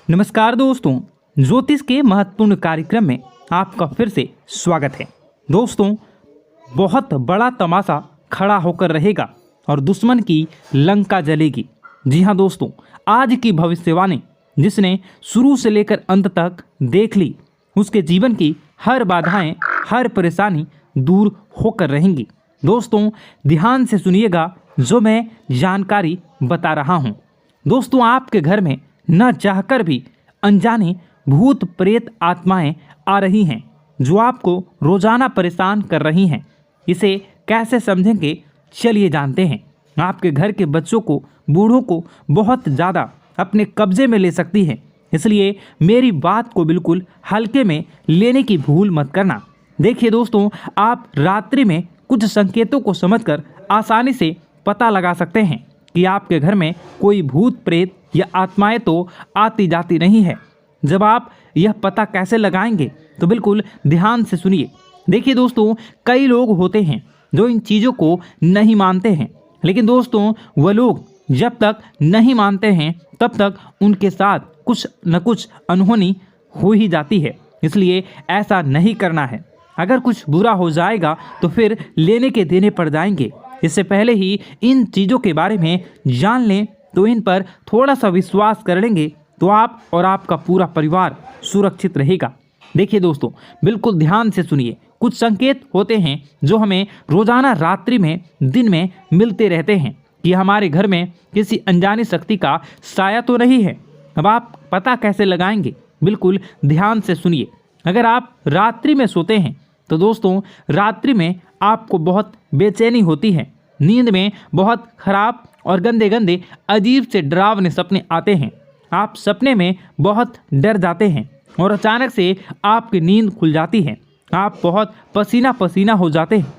नमस्कार दोस्तों, ज्योतिष के महत्वपूर्ण कार्यक्रम में आपका फिर से स्वागत है। दोस्तों, बहुत बड़ा तमाशा खड़ा होकर रहेगा और दुश्मन की लंका जलेगी। जी हाँ दोस्तों, आज की भविष्यवाणी जिसने शुरू से लेकर अंत तक देख ली, उसके जीवन की हर बाधाएं, हर परेशानी दूर होकर रहेंगी। दोस्तों, ध्यान से सुनिएगा जो मैं जानकारी बता रहा हूँ। दोस्तों, आपके घर में न चाहकर भी अनजाने भूत प्रेत आत्माएं आ रही हैं जो आपको रोजाना परेशान कर रही हैं। इसे कैसे समझेंगे, चलिए जानते हैं। आपके घर के बच्चों को, बूढ़ों को बहुत ज़्यादा अपने कब्जे में ले सकती है, इसलिए मेरी बात को बिल्कुल हल्के में लेने की भूल मत करना। देखिए दोस्तों, आप रात्रि में कुछ संकेतों को समझकर आसानी से पता लगा सकते हैं कि आपके घर में कोई भूत प्रेत या आत्माएं तो आती जाती नहीं है। जब आप यह पता कैसे लगाएंगे तो बिल्कुल ध्यान से सुनिए। देखिए दोस्तों, कई लोग होते हैं जो इन चीज़ों को नहीं मानते हैं, लेकिन दोस्तों वह लोग जब तक नहीं मानते हैं तब तक उनके साथ कुछ न कुछ अनहोनी हो ही जाती है। इसलिए ऐसा नहीं करना है। अगर कुछ बुरा हो जाएगा तो फिर लेने के देने पड़ जाएंगे। इससे पहले ही इन चीज़ों के बारे में जान लें तो इन पर थोड़ा सा विश्वास कर लेंगे तो आप और आपका पूरा परिवार सुरक्षित रहेगा। देखिए दोस्तों, बिल्कुल ध्यान से सुनिए। कुछ संकेत होते हैं जो हमें रोजाना रात्रि में, दिन में मिलते रहते हैं कि हमारे घर में किसी अनजानी शक्ति का साया तो नहीं है। अब आप पता कैसे लगाएंगे, बिल्कुल ध्यान से सुनिए। अगर आप रात्रि में सोते हैं तो दोस्तों रात्रि में आपको बहुत बेचैनी होती है। नींद में बहुत खराब और गंदे गंदे अजीब से डरावने सपने आते हैं। आप सपने में बहुत डर जाते हैं और अचानक से आपकी नींद खुल जाती है। आप बहुत पसीना पसीना हो जाते हैं।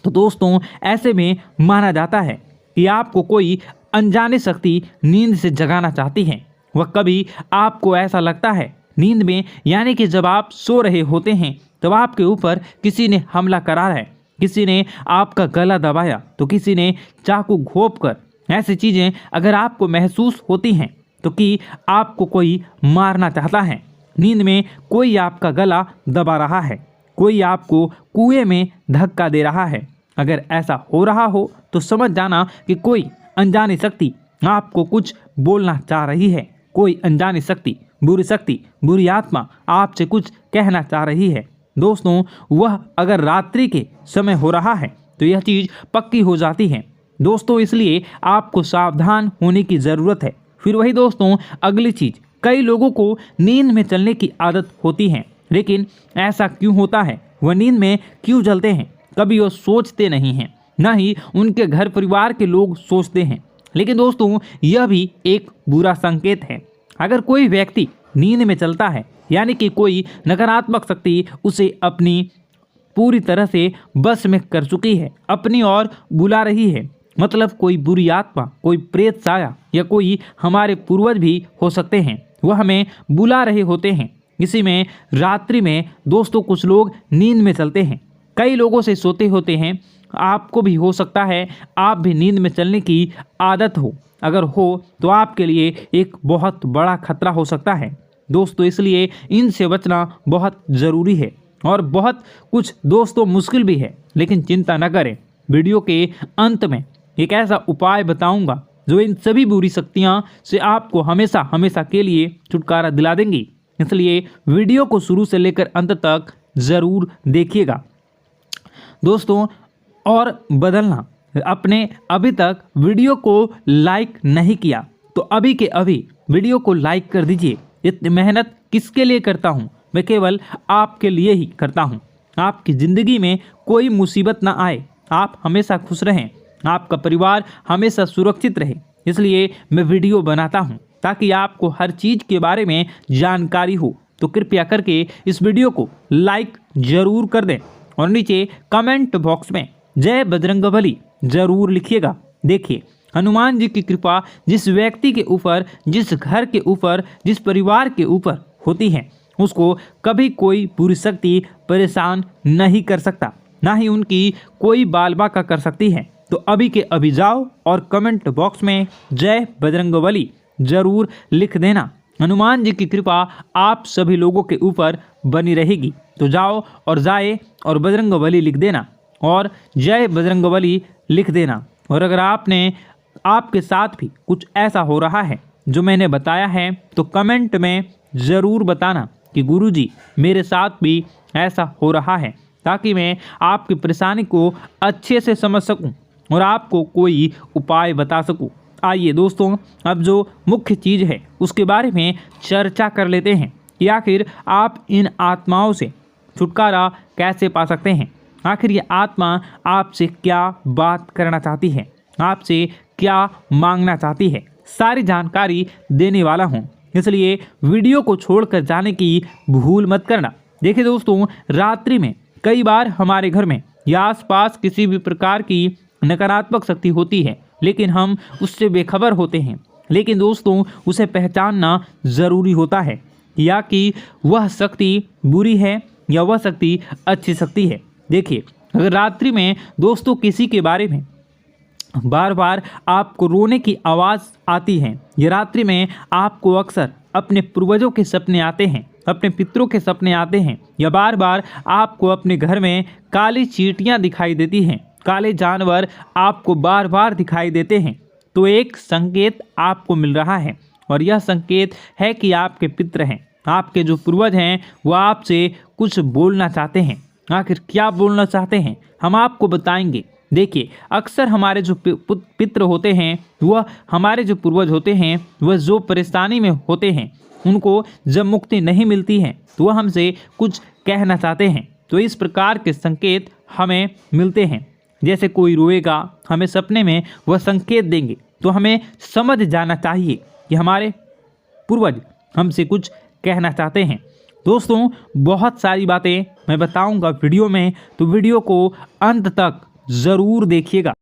तो दोस्तों ऐसे में माना जाता है कि आपको कोई अनजानी शक्ति नींद से जगाना चाहती है। वह कभी आपको ऐसा लगता है नींद में, यानी कि जब आप सो रहे होते हैं तब आपके ऊपर किसी ने हमला करा है, किसी ने आपका गला दबाया तो किसी ने चाकू घोंप कर। ऐसी चीज़ें अगर आपको महसूस होती हैं तो कि आपको कोई मारना चाहता है। नींद में कोई आपका गला दबा रहा है, कोई आपको कुएं में धक्का दे रहा है। अगर ऐसा हो रहा हो तो समझ जाना कि कोई अनजानी शक्ति आपको कुछ बोलना चाह रही है। कोई अनजानी शक्ति, बुरी आत्मा आपसे कुछ कहना चाह रही है। दोस्तों, वह अगर रात्रि के समय हो रहा है तो यह चीज़ पक्की हो जाती है। दोस्तों, इसलिए आपको सावधान होने की ज़रूरत है। फिर वही दोस्तों, अगली चीज़, कई लोगों को नींद में चलने की आदत होती है, लेकिन ऐसा क्यों होता है, वह नींद में क्यों चलते हैं, कभी वो सोचते नहीं हैं, ना ही उनके घर परिवार के लोग सोचते हैं। लेकिन दोस्तों यह भी एक बुरा संकेत है। अगर कोई व्यक्ति नींद में चलता है, यानी कि कोई नकारात्मक शक्ति उसे अपनी पूरी तरह से बस में कर चुकी है, अपनी ओर बुला रही है। मतलब कोई बुरी आत्मा, कोई प्रेत साया या कोई हमारे पूर्वज भी हो सकते हैं, वह हमें बुला रहे होते हैं। इसी में रात्रि में दोस्तों कुछ लोग नींद में चलते हैं, कई लोगों से सोते होते हैं। आपको भी हो सकता है आप भी नींद में चलने की आदत हो। अगर हो तो आपके लिए एक बहुत बड़ा खतरा हो सकता है दोस्तों। इसलिए इनसे बचना बहुत ज़रूरी है और बहुत कुछ दोस्तों मुश्किल भी है, लेकिन चिंता न करें। वीडियो के अंत में एक ऐसा उपाय बताऊंगा जो इन सभी बुरी शक्तियां से आपको हमेशा हमेशा के लिए छुटकारा दिला देंगी। इसलिए वीडियो को शुरू से लेकर अंत तक ज़रूर देखिएगा दोस्तों। और बदलना, अपने अभी तक वीडियो को लाइक नहीं किया तो अभी के अभी वीडियो को लाइक कर दीजिए। इतनी मेहनत किसके लिए करता हूँ, मैं केवल आपके लिए ही करता हूँ। आपकी ज़िंदगी में कोई मुसीबत ना आए, आप हमेशा खुश रहें, आपका परिवार हमेशा सुरक्षित रहे। इसलिए मैं वीडियो बनाता हूँ ताकि आपको हर चीज़ के बारे में जानकारी हो। तो कृपया करके इस वीडियो को लाइक ज़रूर कर दें और नीचे कमेंट बॉक्स में जय बजरंगबली ज़रूर लिखिएगा। देखिए, हनुमान जी की कृपा जिस व्यक्ति के ऊपर, जिस घर के ऊपर, जिस परिवार के ऊपर होती है, उसको कभी कोई बुरी शक्ति परेशान नहीं कर सकता, ना ही उनकी कोई बाल बाका कर सकती है। तो अभी के अभी जाओ और कमेंट बॉक्स में जय बजरंगबली ज़रूर लिख देना। हनुमान जी की कृपा आप सभी लोगों के ऊपर बनी रहेगी। तो जाओ और जाए और बजरंगबली लिख देना और जय बजरंगबली लिख देना। और अगर आपके साथ भी कुछ ऐसा हो रहा है जो मैंने बताया है तो कमेंट में ज़रूर बताना कि गुरुजी मेरे साथ भी ऐसा हो रहा है, ताकि मैं आपकी परेशानी को अच्छे से समझ सकूं और आपको कोई उपाय बता सकूं। आइए दोस्तों, अब जो मुख्य चीज़ है उसके बारे में चर्चा कर लेते हैं कि आखिर आप इन आत्माओं से छुटकारा कैसे पा सकते हैं। आखिर ये आत्मा आपसे क्या बात करना चाहती है, आपसे क्या मांगना चाहती है, सारी जानकारी देने वाला हूँ, इसलिए वीडियो को छोड़कर जाने की भूल मत करना। देखिए दोस्तों, रात्रि में कई बार हमारे घर में या आसपास किसी भी प्रकार की नकारात्मक शक्ति होती है, लेकिन हम उससे बेखबर होते हैं। लेकिन दोस्तों, उसे पहचानना ज़रूरी होता है या कि वह शक्ति बुरी है या वह शक्ति अच्छी शक्ति है। देखिए, अगर रात्रि में दोस्तों किसी के बारे में बार बार आपको रोने की आवाज़ आती है या रात्रि में आपको अक्सर अपने पूर्वजों के सपने आते हैं, अपने पितरों के सपने आते हैं, या बार बार आपको अपने घर में काली चींटियां दिखाई देती हैं, काले जानवर आपको बार बार दिखाई देते हैं, तो एक संकेत आपको मिल रहा है। और यह संकेत है कि आपके पितर हैं, आपके जो पूर्वज हैं, वह आपसे कुछ बोलना चाहते हैं। आखिर क्या बोलना चाहते हैं हम आपको बताएंगे। देखिए, अक्सर हमारे जो पितृ होते हैं, वह हमारे जो पूर्वज होते हैं, वह जो परेशानी में होते हैं, उनको जब मुक्ति नहीं मिलती है तो वह हमसे कुछ कहना चाहते हैं। तो इस प्रकार के संकेत हमें मिलते हैं। जैसे कोई रोएगा, हमें सपने में वह संकेत देंगे, तो हमें समझ जाना चाहिए कि हमारे पूर्वज हमसे कुछ कहना चाहते हैं। दोस्तों, बहुत सारी बातें मैं बताऊंगा वीडियो में, तो वीडियो को अंत तक ज़रूर देखिएगा।